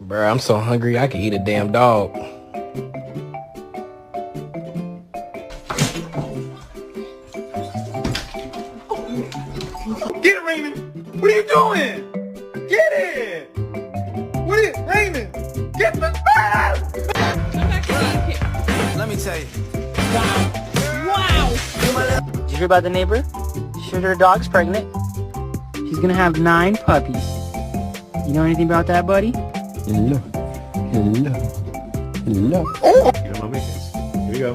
Bruh, I'm so hungry I could eat a damn dog. Get it, Raymond! What are you doing? Get it! What is Raymond? Get the Let me tell you. Wow! Did you hear about the neighbor? She heard her dog's pregnant. She's gonna have 9 puppies. You know anything about that, buddy? Hello. You know my weakness. Here we go.